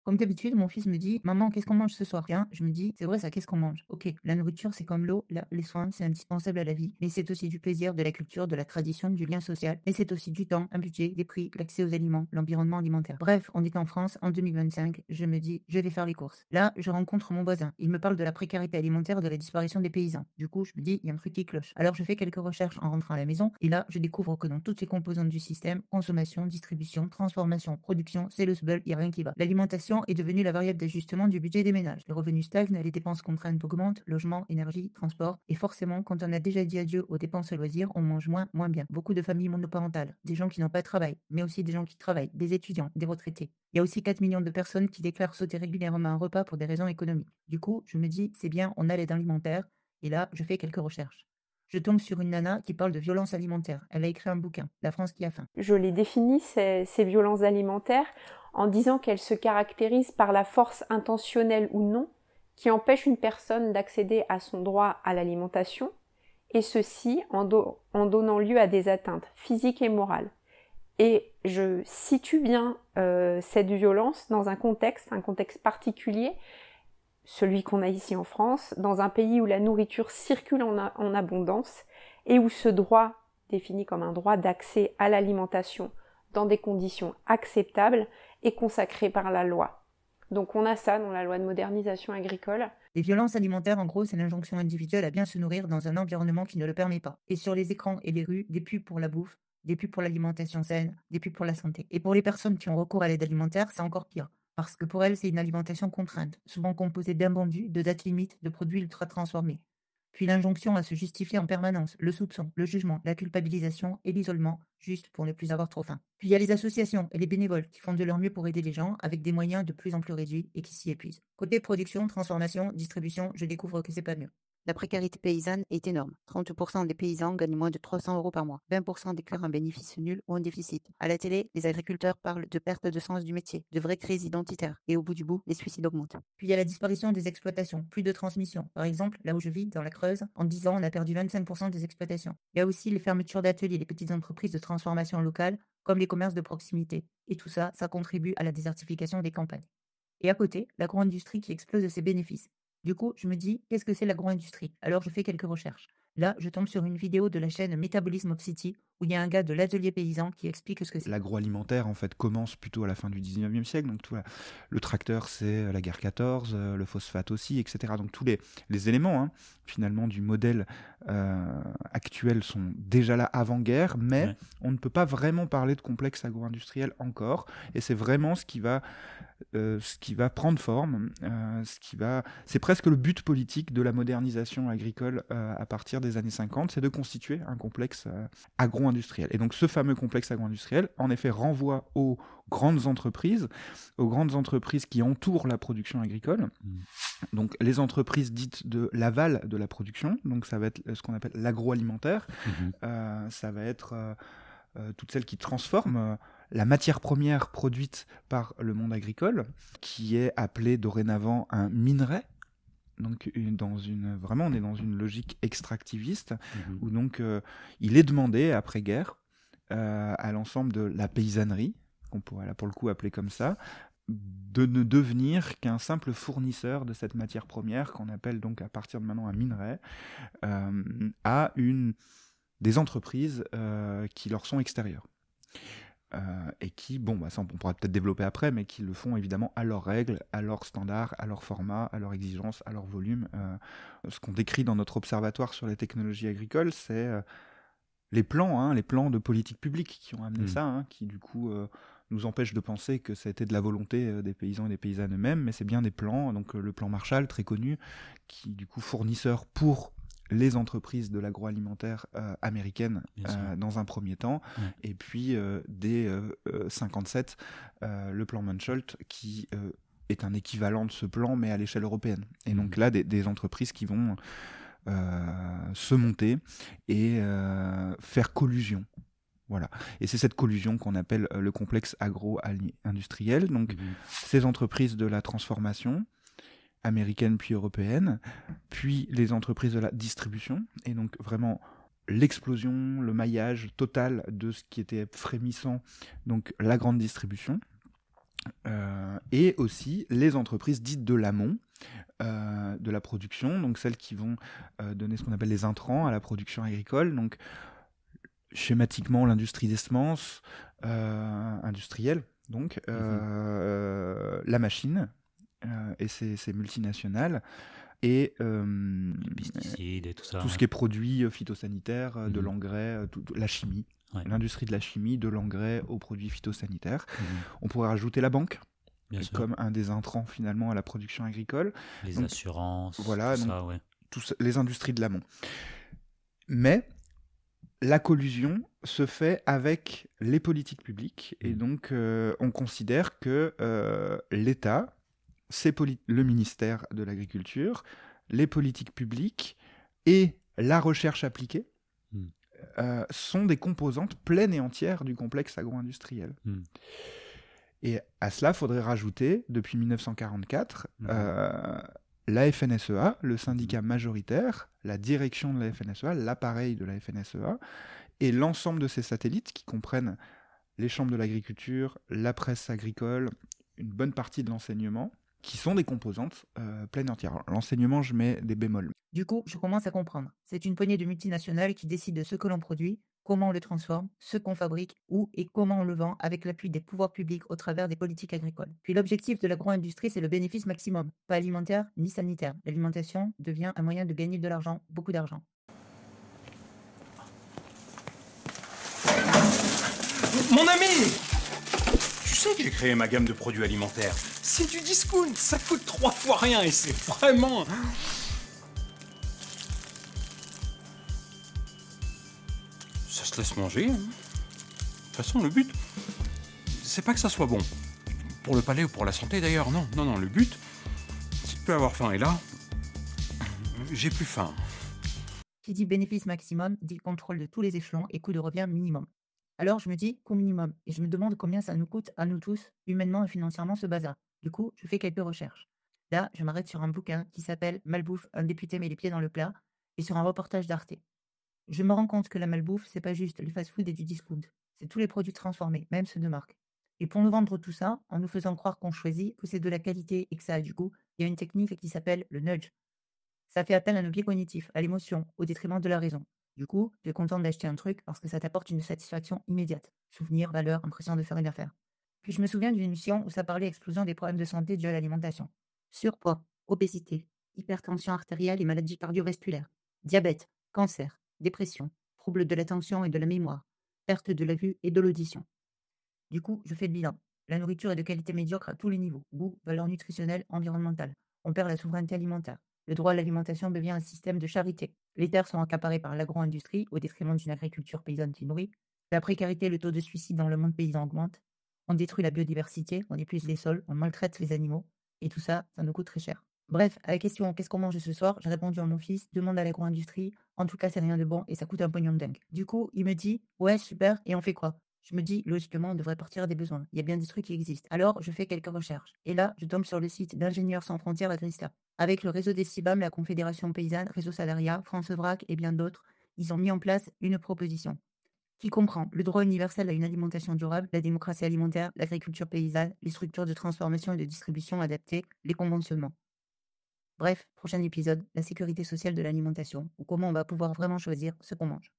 Comme d'habitude, mon fils me dit: «Maman, qu'est-ce qu'on mange ce soir?» Tiens, je me dis: «C'est vrai ça, qu'est-ce qu'on mange?» OK, la nourriture, c'est comme l'eau, les soins, c'est indispensable à la vie, mais c'est aussi du plaisir, de la culture, de la tradition, du lien social, mais c'est aussi du temps, un budget, des prix, l'accès aux aliments, l'environnement alimentaire. Bref, on est en France en 2025, je me dis: «Je vais faire les courses». Là, je rencontre mon voisin. Il me parle de la précarité alimentaire, de la disparition des paysans. Du coup, je me dis: «Il y a un truc qui cloche». Alors je fais quelques recherches en rentrant à la maison et là, je découvre que dans toutes ces composantes du système, consommation, distribution, transformation, production, c'est le sbeul, il y a rien qui va. L'alimentation est devenue la variable d'ajustement du budget des ménages. Les revenus stagnent, les dépenses contraintes augmentent, logement, énergie, transport. Et forcément, quand on a déjà dit adieu aux dépenses et loisirs, on mange moins, moins bien. Beaucoup de familles monoparentales, des gens qui n'ont pas de travail, mais aussi des gens qui travaillent, des étudiants, des retraités. Il y a aussi 4 millions de personnes qui déclarent sauter régulièrement un repas pour des raisons économiques. Du coup, je me dis, c'est bien, on a l'aide alimentaire. Et là, je fais quelques recherches. Je tombe sur une nana qui parle de violence alimentaire. Elle a écrit un bouquin, La France qui a faim. Je les définis, ces violences alimentaires, en disant qu'elles se caractérisent par la force intentionnelle ou non qui empêche une personne d'accéder à son droit à l'alimentation, et ceci en donnant lieu à des atteintes physiques et morales. Et je situe bien cette violence dans un contexte particulier, celui qu'on a ici en France, dans un pays où la nourriture circule en abondance et où ce droit, défini comme un droit d'accès à l'alimentation dans des conditions acceptables, est consacré par la loi. Donc on a ça dans la loi de modernisation agricole. Les violences alimentaires, en gros, c'est l'injonction individuelle à bien se nourrir dans un environnement qui ne le permet pas. Et sur les écrans et les rues, des pubs pour la bouffe, des pubs pour l'alimentation saine, des pubs pour la santé. Et pour les personnes qui ont recours à l'aide alimentaire, c'est encore pire. Parce que pour elles, c'est une alimentation contrainte, souvent composée d'invendus, de dates limites, de produits ultra transformés. Puis l'injonction à se justifier en permanence, le soupçon, le jugement, la culpabilisation et l'isolement, juste pour ne plus avoir trop faim. Puis il y a les associations et les bénévoles qui font de leur mieux pour aider les gens avec des moyens de plus en plus réduits et qui s'y épuisent. Côté production, transformation, distribution, je découvre que c'est pas mieux. La précarité paysanne est énorme. 30% des paysans gagnent moins de 300 euros par mois. 20% déclarent un bénéfice nul ou un déficit. À la télé, les agriculteurs parlent de perte de sens du métier, de vraies crises identitaires. Et au bout du bout, les suicides augmentent. Puis il y a la disparition des exploitations, plus de transmission. Par exemple, là où je vis, dans la Creuse, en 10 ans, on a perdu 25% des exploitations. Il y a aussi les fermetures d'ateliers, les petites entreprises de transformation locale, comme les commerces de proximité. Et tout ça, ça contribue à la désertification des campagnes. Et à côté, l'agro-industrie qui explose de ses bénéfices. Du coup, je me dis, qu'est-ce que c'est l'agro-industrie? Alors je fais quelques recherches. Là, je tombe sur une vidéo de la chaîne Metabolism of City, où il y a un gars de l'atelier paysan qui explique ce que c'est. L'agroalimentaire, en fait, commence plutôt à la fin du 19e siècle. Donc, le tracteur, c'est la guerre 14, le phosphate aussi, etc. Donc, tous les éléments, hein, finalement, du modèle actuel sont déjà là avant-guerre, mais Ouais. on ne peut pas vraiment parler de complexe agro-industriel encore. Et c'est vraiment ce qui va prendre forme, c'est presque le but politique de la modernisation agricole à partir des années 50, c'est de constituer un complexe agro-industriel. Et donc ce fameux complexe agro-industriel, en effet, renvoie aux grandes entreprises qui entourent la production agricole. Donc les entreprises dites de l'aval de la production, donc ça va être ce qu'on appelle l'agroalimentaire, ça va être toutes celles qui transforment la matière première produite par le monde agricole, qui est appelée dorénavant un minerai. Donc vraiment, on est dans une logique extractiviste, où donc il est demandé après-guerre à l'ensemble de la paysannerie, qu'on pourrait là pour le coup appeler comme ça, de ne devenir qu'un simple fournisseur de cette matière première, qu'on appelle donc à partir de maintenant un minerai, à des entreprises qui leur sont extérieures. Et qui, ça on pourra peut-être développer après, mais qui le font évidemment à leurs règles, à leurs standards, à leur format, à leurs exigences, à leur volume. Ce qu'on décrit dans notre observatoire sur les technologies agricoles, c'est les plans de politique publique qui ont amené ça, qui du coup nous empêchent de penser que ça a été de la volonté des paysans et des paysannes eux-mêmes, mais c'est bien des plans, donc le plan Marshall, très connu, qui du coup fournisseur pour les entreprises de l'agroalimentaire américaines dans un premier temps, et puis dès 57, le plan Munchalt qui est un équivalent de ce plan, mais à l'échelle européenne. Et donc là, des entreprises qui vont se monter et faire collusion. Voilà. Et c'est cette collusion qu'on appelle le complexe agro-industriel. Donc, ces entreprises de la transformation, américaine puis européenne, puis les entreprises de la distribution, et donc vraiment l'explosion, le maillage total de ce qui était frémissant, donc la grande distribution, Et aussi les entreprises dites de l'amont de la production, donc celles qui vont donner ce qu'on appelle les intrants à la production agricole, donc schématiquement l'industrie des semences, industrielle, donc la machine et ses multinationales, et Les pesticides et tout ça. tout ce qui est produits phytosanitaires, de Mhm. l'engrais, la chimie, Ouais. l'industrie de la chimie, de l'engrais aux produits phytosanitaires. Mhm. On pourrait rajouter la banque Bien sûr. comme un des intrants finalement à la production agricole. Les Donc, assurances, voilà, tout donc, ça, ouais. les industries de l'amont. Mais la collusion se fait avec les politiques publiques, et donc on considère que l'État, le ministère de l'Agriculture, les politiques publiques et la recherche appliquée sont des composantes pleines et entières du complexe agro-industriel. Et à cela, il faudrait rajouter, depuis 1944, la FNSEA, le syndicat majoritaire, la direction de la FNSEA, l'appareil de la FNSEA, et l'ensemble de ces satellites qui comprennent les chambres de l'agriculture, la presse agricole, une bonne partie de l'enseignement, qui sont des composantes pleines et entières. Alors, l'enseignement, je mets des bémols. Du coup, je commence à comprendre. C'est une poignée de multinationales qui décident de ce que l'on produit, comment on le transforme, ce qu'on fabrique, où et comment on le vend, avec l'appui des pouvoirs publics au travers des politiques agricoles. Puis l'objectif de l'agro-industrie, c'est le bénéfice maximum, pas alimentaire ni sanitaire. L'alimentation devient un moyen de gagner de l'argent, beaucoup d'argent. Mon ami! Tu sais que j'ai créé ma gamme de produits alimentaires. C'est du discount, ça coûte 3 fois rien et c'est vraiment... Ça se laisse manger. Hein. De toute façon, le but, c'est pas que ça soit bon. Pour le palais ou pour la santé d'ailleurs, non. Le but, c'est de plus avoir faim. Et là, j'ai plus faim. Qui dit bénéfice maximum, dit contrôle de tous les échelons et coût de revient minimum. Alors je me dis coût minimum, et je me demande combien ça nous coûte à nous tous, humainement et financièrement, ce bazar. Du coup, je fais quelques recherches. Là, je m'arrête sur un bouquin qui s'appelle Malbouffe, un député met les pieds dans le plat, et sur un reportage d'Arte. Je me rends compte que la malbouffe, c'est pas juste le fast-food et du discount. C'est tous les produits transformés, même ceux de marque. Et pour nous vendre tout ça, en nous faisant croire qu'on choisit, que c'est de la qualité et que ça a du goût, il y a une technique qui s'appelle le nudge. Ça fait appel à nos biais cognitifs, à l'émotion, au détriment de la raison. Du coup, tu es content d'acheter un truc parce que ça t'apporte une satisfaction immédiate. Souvenir, valeur, impression de faire une affaire. Puis je me souviens d'une émission où ça parlait explosion des problèmes de santé dus à l'alimentation. Surpoids, obésité, hypertension artérielle et maladies cardiovasculaires, diabète, cancer, dépression, troubles de l'attention et de la mémoire, perte de la vue et de l'audition. Du coup, je fais le bilan. La nourriture est de qualité médiocre à tous les niveaux. Goût, valeur nutritionnelle, environnementale. On perd la souveraineté alimentaire. Le droit à l'alimentation devient un système de charité. Les terres sont accaparées par l'agro-industrie au détriment d'une agriculture paysanne qui nourrit. La précarité et le taux de suicide dans le monde paysan augmentent. On détruit la biodiversité, on épuise les sols, on maltraite les animaux. Et tout ça, ça nous coûte très cher. Bref, à la question « Qu'est-ce qu'on mange ce soir ?», j'ai répondu à mon fils « Demande à l'agro-industrie. En tout cas, c'est rien de bon et ça coûte un pognon de dingue. » Du coup, il me dit « Ouais, super, et on fait quoi ?» Je me dis, logiquement, on devrait partir des besoins. Il y a bien des trucs qui existent. Alors, je fais quelques recherches. Et là, je tombe sur le site d'Ingénieurs sans frontières Agrista. Avec le réseau des CIBAM, la Confédération paysanne, Réseau Salariat, France Vrac et bien d'autres, ils ont mis en place une proposition qui comprend le droit universel à une alimentation durable, la démocratie alimentaire, l'agriculture paysanne, les structures de transformation et de distribution adaptées, les conventionnements. Bref, prochain épisode, la sécurité sociale de l'alimentation, ou comment on va pouvoir vraiment choisir ce qu'on mange.